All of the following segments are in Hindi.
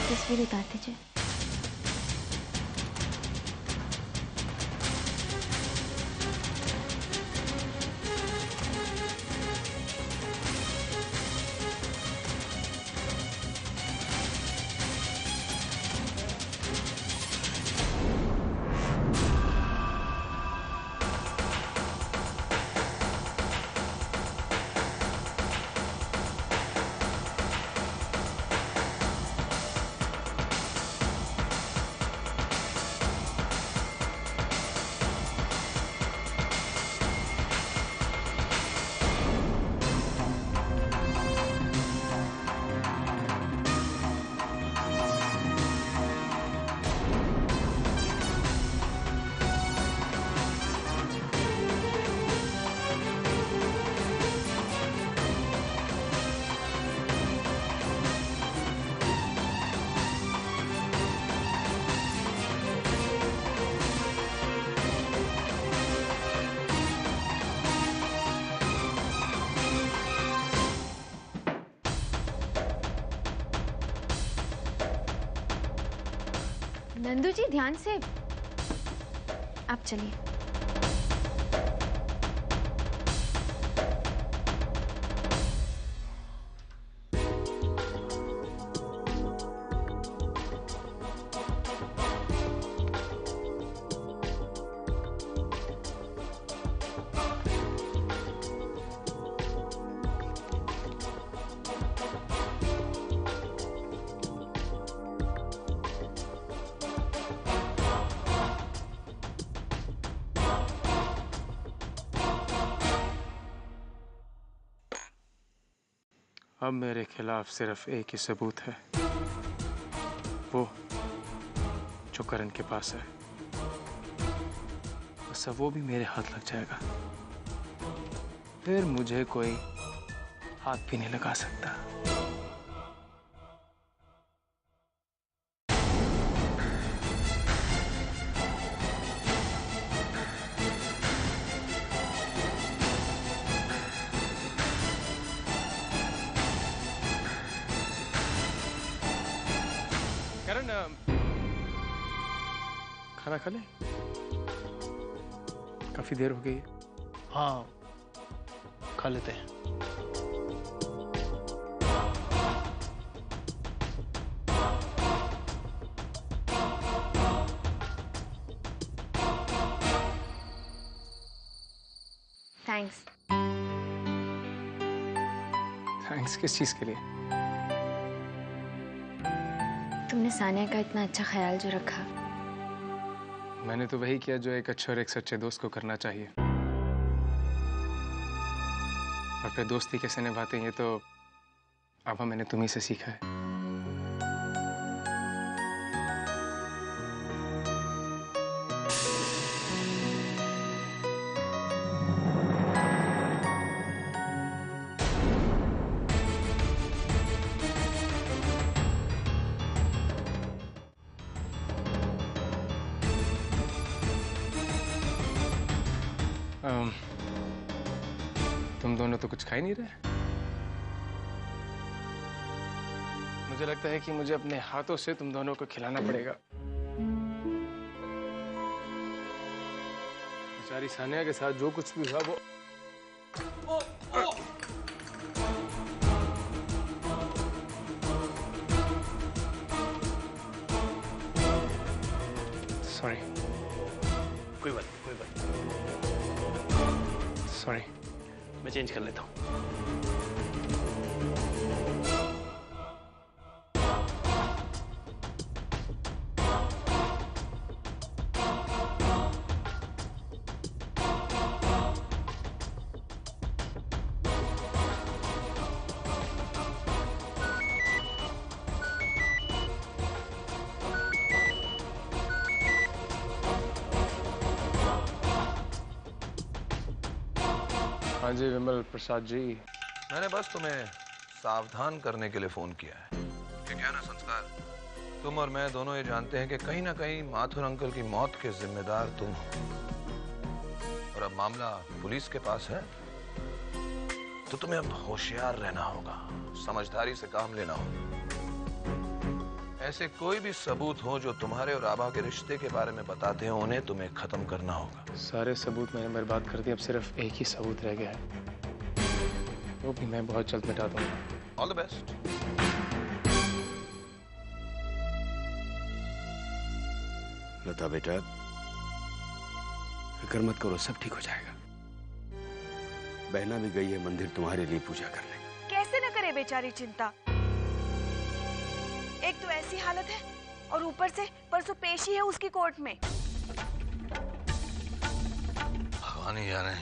तस्वीर उतार दीजिए। नंदू जी ध्यान से, आप चलिए। अब मेरे खिलाफ सिर्फ एक ही सबूत है, वो जो करण के पास है। बस अब वो भी मेरे हाथ लग जाएगा, फिर मुझे कोई हाथ भी नहीं लगा सकता। करण, खाना खा ले, काफी देर हो गई है। हाँ, खा लेते हैं। थैंक्स। थैंक्स किस चीज के लिए? तुमने सानिया का इतना अच्छा ख्याल जो रखा। मैंने तो वही किया जो एक अच्छे और एक सच्चे दोस्त को करना चाहिए। और फिर दोस्ती कैसे निभाते हैं ये तो अब मैंने तुम्ही से सीखा है। तुम दोनों तो कुछ खा ही नहीं रहे। मुझे लगता है कि मुझे अपने हाथों से तुम दोनों को खिलाना पड़ेगा। बेचारी सानिया के साथ जो कुछ भी हुआ वो सॉरी। कोई बात नहीं, कोई बात नहीं। सॉरी, मैं चेंज कर लेता हूँ। हाँ जी विमल प्रसाद जी। मैंने बस तुम्हें सावधान करने के लिए फोन किया है कि क्या ना संस्कार, तुम और मैं दोनों ये जानते हैं कि कहीं ना कहीं माथुर अंकल की मौत के जिम्मेदार तुम हो, और अब मामला पुलिस के पास है, तो तुम्हें अब होशियार रहना होगा, समझदारी से काम लेना होगा। ऐसे कोई भी सबूत हो जो तुम्हारे और आभा के रिश्ते के बारे में बताते हो, उन्हें तुम्हें खत्म करना होगा। सारे सबूत मैंने बर्बाद कर दिए, अब सिर्फ एक ही सबूत रह गया है, वो भी मैं बहुत जल्द मिटा दूंगा। All the best. लता बेटा, फिक्र मत करो, सब ठीक हो जाएगा। बहना भी गई है मंदिर तुम्हारे लिए पूजा करने। कैसे न करे बेचारी चिंता, एक तो ऐसी हालत है और ऊपर से परसों पेशी है उसकी कोर्ट में। भगवान ही जाने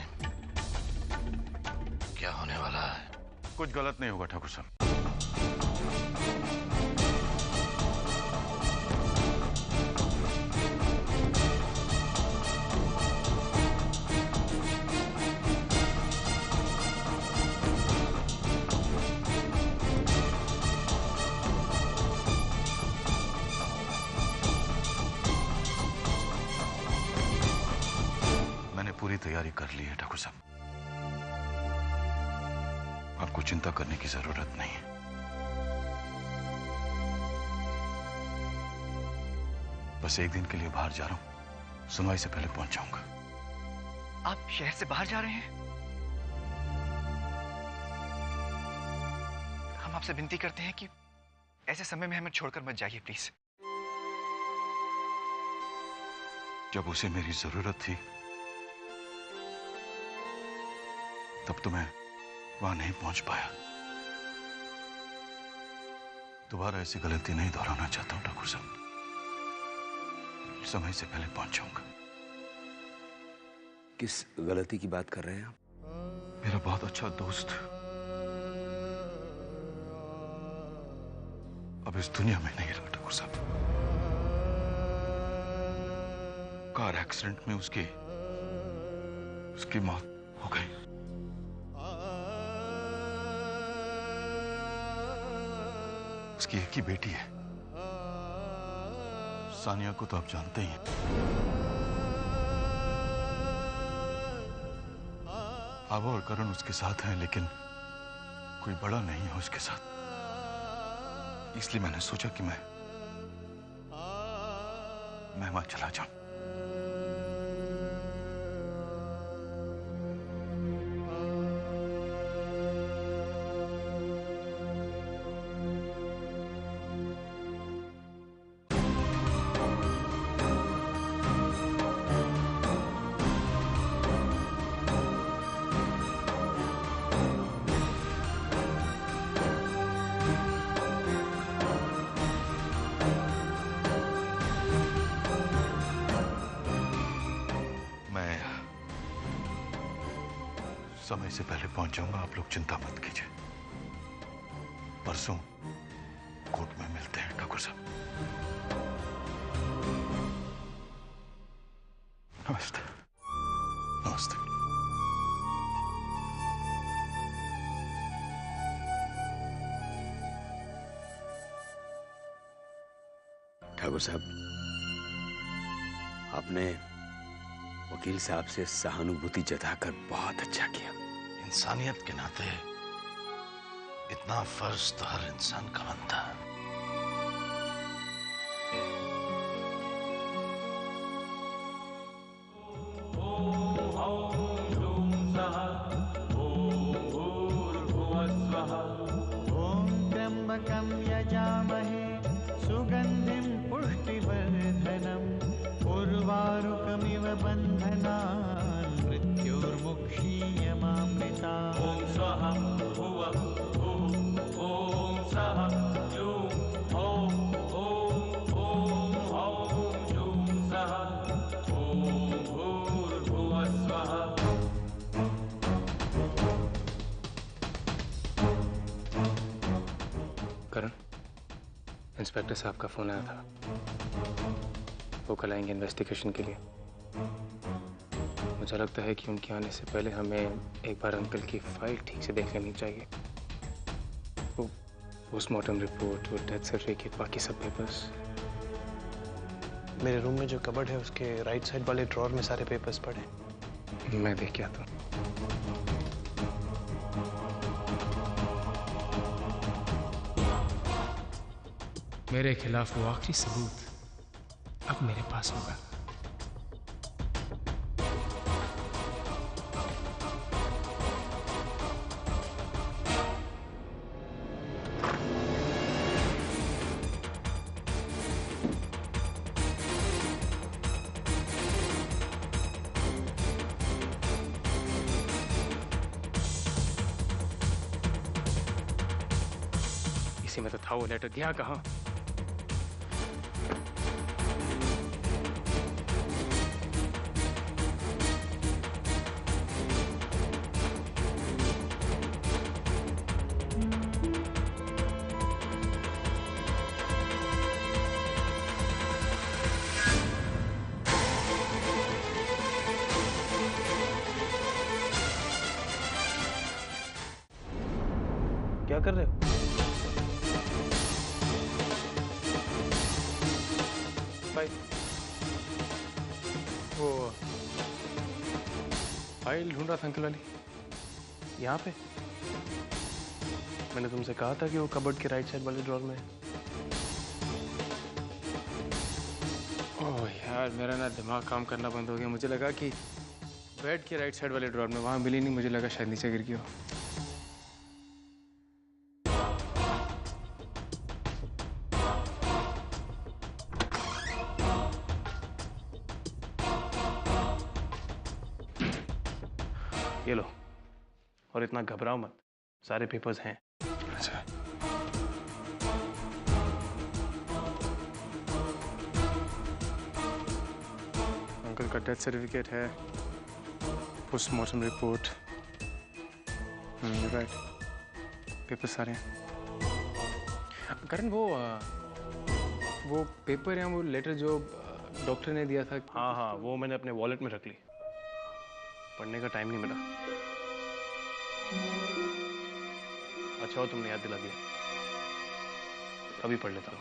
क्या होने वाला है। कुछ गलत नहीं होगा ठाकुर साहब। मैंने पूरी तैयारी कर ली है ठाकुर साहब, आपको चिंता करने की जरूरत नहीं है। बस एक दिन के लिए बाहर जा रहा हूं, सुनवाई से पहले पहुंच जाऊंगा। आप शहर से बाहर जा रहे हैं? हम आपसे विनती करते हैं कि ऐसे समय में हमें छोड़कर मत जाइए प्लीज। जब उसे मेरी जरूरत थी तब तो मैं वहां नहीं पहुंच पाया। दोबारा ऐसी गलती नहीं दोहराना चाहता हूं ठाकुर साहब, समय से पहले पहुंच जाऊंगा। किस गलती की बात कर रहे हैं आप? मेरा बहुत अच्छा दोस्त अब इस दुनिया में नहीं रहा ठाकुर साहब। कार एक्सीडेंट में उसकी मौत हो गई। उसकी एक ही बेटी है, सानिया को तो आप जानते ही हैं। आभा और करण उसके साथ हैं, लेकिन कोई बड़ा नहीं है उसके साथ। इसलिए मैंने सोचा कि मैं वहां चला जाऊं। समय से पहले पहुंच जाऊंगा, आप लोग चिंता मत कीजिए। परसों कोर्ट में मिलते हैं ठाकुर साहब। नमस्ते। नमस्ते। ठाकुर साहब, आपने वकील साहब से सहानुभूति जताकर बहुत अच्छा किया। इंसानियत के नाते इतना फर्ज तो हर इंसान का बनता है। त्र्यंबकं यजामहे सुगंधिं पुष्टिवर्धनम् उर्वारुकमिव बन्धनान् मृत्युर्मुक्षीयमामृतात्। ॐ स्वः भुवः भुः ॐ सः जुं ॐ जुं सः ॐ भूर्भुवः स्वः। करण, इंस्पेक्टर साहब का फोन आया था, वो कल आएंगे इन्वेस्टिगेशन के लिए। मुझे लगता है कि उनके आने से पहले हमें एक बार अंकल की फाइल ठीक से देख लेनी चाहिए। वो पोस्टमार्टम रिपोर्ट, वो डेथ सर्टिफिकेट, बाकी सब पेपर्स। मेरे रूम में जो कबर्ड है उसके राइट साइड वाले ड्रॉर में सारे पेपर्स पड़े। मैं देख के आता हूँ। मेरे खिलाफ वो आखिरी सबूत अब मेरे पास होगा। इसी में तो था वो लेटर, गया कहाँ? क्या कर रहे हो? भाई वो फाइल ढूंढ रहा था अंकल वाली। यहाँ पे मैंने तुमसे कहा था कि वो कबर्ड के राइट साइड वाले ड्रॉर में है। ओह यार, मेरा ना दिमाग काम करना बंद हो गया। मुझे लगा कि बेड के राइट साइड वाले ड्रॉर में, वहां मिली नहीं। मुझे लगा शायद नीचे गिर गई हो। ये लो, और इतना घबराओ मत, सारे पेपर्स हैं। अच्छा, अंकल का डेथ सर्टिफिकेट है, पोस्टमार्टम रिपोर्ट, राइट, पेपर सारे हैं। करण, वो पेपर या वो लेटर जो डॉक्टर ने दिया था। हाँ हाँ, वो मैंने अपने वॉलेट में रख ली, पढ़ने का टाइम नहीं मिला। अच्छा हो तुमने याद दिला दिया, अभी पढ़ लेता हूँ।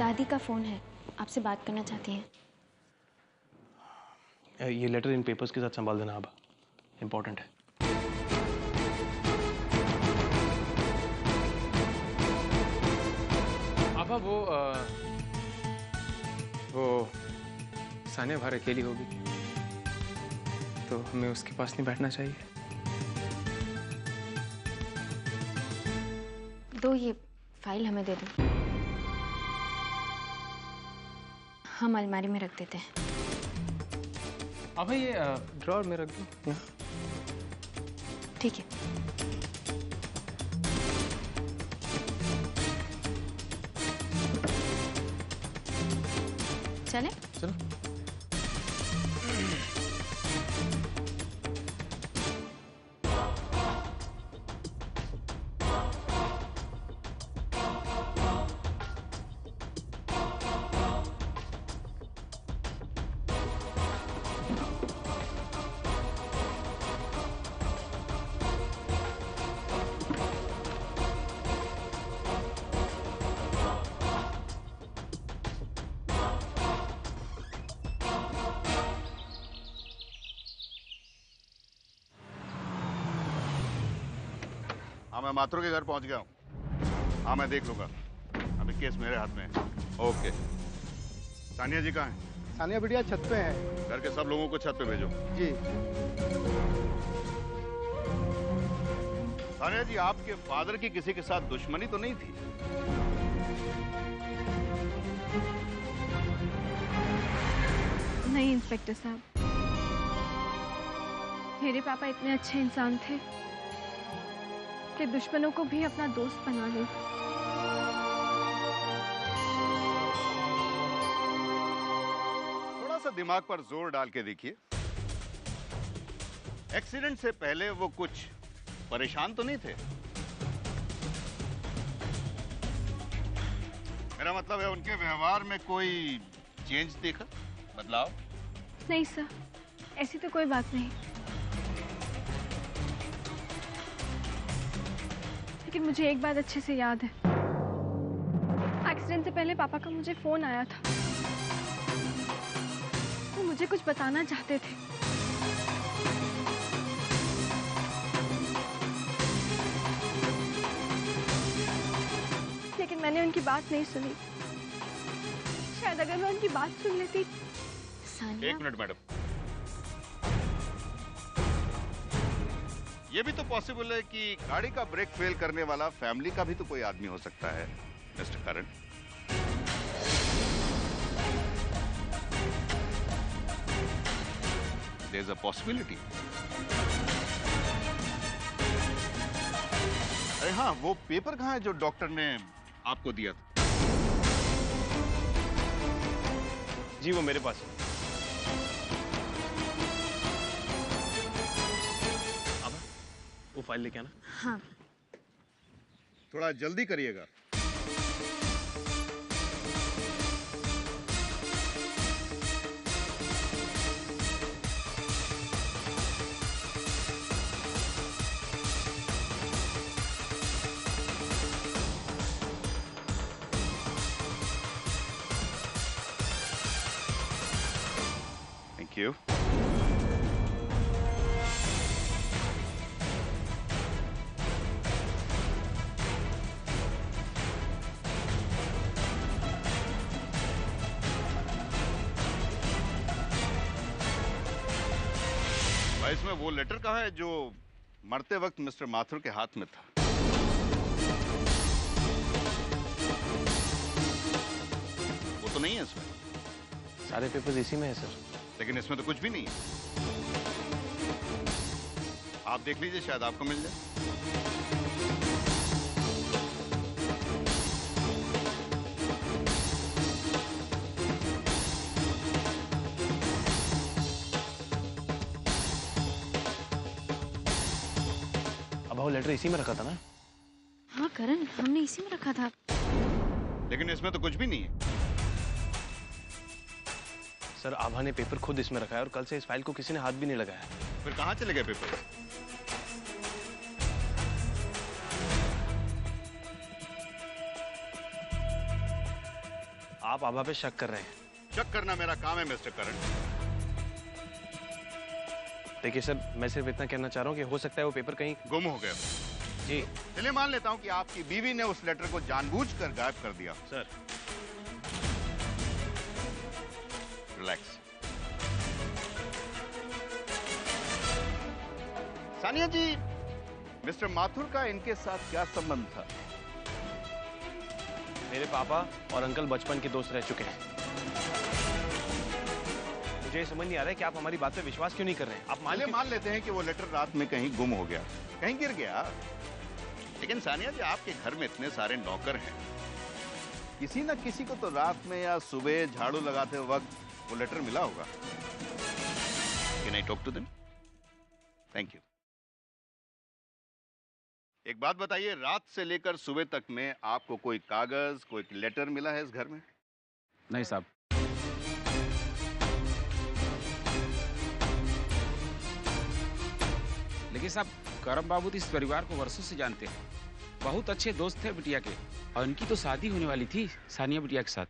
दादी का फोन है, आपसे बात करना चाहती हैं। ये लेटर इन पेपर्स के साथ संभाल देना अब, इम्पोर्टेंट है। आबा, वो सानिया बाहर अकेली होगी, तो हमें उसके पास नहीं बैठना चाहिए। दो ये फाइल हमें दे दो, हम अलमारी में रख देते हैं। अब ये ड्रॉर में रख दो। ठीक है। चले? चलो। हाँ, मैं माथुर के घर पहुंच गया हूँ। हाँ, मैं देख लूंगा, अभी केस मेरे हाथ में है। ओके। सानिया जी कहाँ हैं? सानिया बिटिया छत पे है। घर के सब लोगों को छत पे भेजो। जी। सानिया जी, आपके फादर की किसी के साथ दुश्मनी तो नहीं थी? नहीं इंस्पेक्टर साहब, मेरे पापा इतने अच्छे इंसान थे कि दुश्मनों को भी अपना दोस्त बना लूं। थोड़ा सा दिमाग पर जोर डाल के देखिए। एक्सीडेंट से पहले वो कुछ परेशान तो नहीं थे? मेरा मतलब है उनके व्यवहार में कोई चेंज देखा, बदलाव? नहीं सर, ऐसी तो कोई बात नहीं। लेकिन मुझे एक बात अच्छे से याद है। एक्सीडेंट से पहले पापा का मुझे फोन आया था। वो मुझे कुछ बताना चाहते थे। लेकिन मैंने उनकी बात नहीं सुनी। शायद अगर मैं उनकी बात सुन लेती। एक मिनट मैडम, ये भी तो पॉसिबल है कि गाड़ी का ब्रेक फेल करने वाला फैमिली का भी तो कोई आदमी हो सकता है mister Karan. There is a possibility. अरे हाँ, वो पेपर कहाँ है जो डॉक्टर ने आपको दिया था? जी वो मेरे पास है। अब वो फाइल लेके आना। हाँ। थोड़ा जल्दी करिएगा। Thank you. भाई, इसमें वो लेटर कहाँ है जो मरते वक्त मिस्टर माथुर के हाथ में था? वो तो नहीं है इसमें। सारे पेपर्स इसी में है सर। लेकिन इसमें तो कुछ भी नहीं है। आप देख लीजिए, शायद आपको मिल जाए। अब वो लेटर इसी में रखा था ना? हाँ करण, हमने इसी में रखा था। लेकिन इसमें तो कुछ भी नहीं है। सर आभा ने पेपर खुद इसमें रखा है और कल से इस फाइल को किसी ने हाथ भी नहीं लगाया। फिर कहाँ चले गए पेपर? आप आभा पे शक कर रहे हैं। शक करना मेरा काम है मिस्टर करण। देखिए सर, मैं सिर्फ इतना कहना चाह रहा हूँ कि हो सकता है वो पेपर कहीं गुम हो गया। जी। चलिए मान लेता हूँ कि आपकी बीवी ने उस लेटर को जानबूझकर गायब कर दिया। Sir relax. Sania ji, mister Mathur का इनके साथ क्या संबंध था? मेरे पापा और अंकल बचपन के दोस्त रह चुके हैं। मुझे ये समझ नहीं आ रहा है कि आप हमारी बात पे विश्वास क्यों नहीं कर रहे हैं। आप मान लेते हैं कि वो लेटर रात में कहीं गुम हो गया, कहीं गिर गया। लेकिन सानिया जी, आपके घर में इतने सारे नौकर हैं, किसी न किसी को तो रात में या सुबह झाड़ू लगाते वक्त वो लेटर मिला होगा। Can I talk to them? Thank you. एक बात बताइए, रात से लेकर सुबह तक में आपको कोई कागज, कोई लेटर मिला है इस घर में? नहीं साहब। लेकिन साहब, करम बाबू तो इस परिवार को वर्षों से जानते हैं। बहुत अच्छे दोस्त थे बिटिया के, और उनकी तो शादी होने वाली थी सानिया बिटिया के साथ।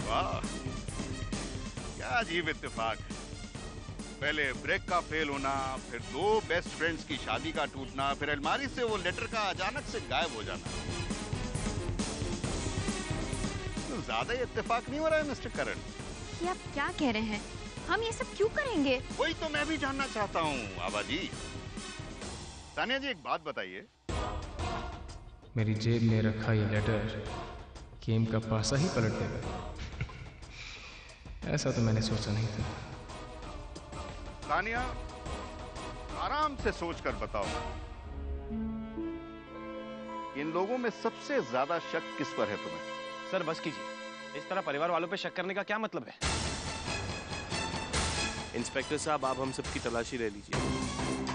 वाह, क्या अजीब इत्तेफाक। पहले ब्रेक का फेल होना, फिर दो बेस्ट फ्रेंड्स की शादी का टूटना, फिर अलमारी से वो लेटर का अचानक से गायब हो जाना। तो ज्यादा ही इत्तेफाक नहीं हो रहा है मिस्टर करण? ये आप क्या कह रहे हैं? हम ये सब क्यों करेंगे? वही तो मैं भी जानना चाहता हूँ आभा जी। सानिया जी, एक बात बताइए। मेरी जेब में रखा ये लेटर गेम का पासा ही पलट देगा। ऐसा तो मैंने सोचा नहीं था। सानिया, आराम से सोचकर बताओ, इन लोगों में सबसे ज्यादा शक किस पर है तुम्हें? सर बस कीजिए, इस तरह परिवार वालों पे शक करने का क्या मतलब है? इंस्पेक्टर साहब, आप हम सबकी तलाशी ले लीजिए।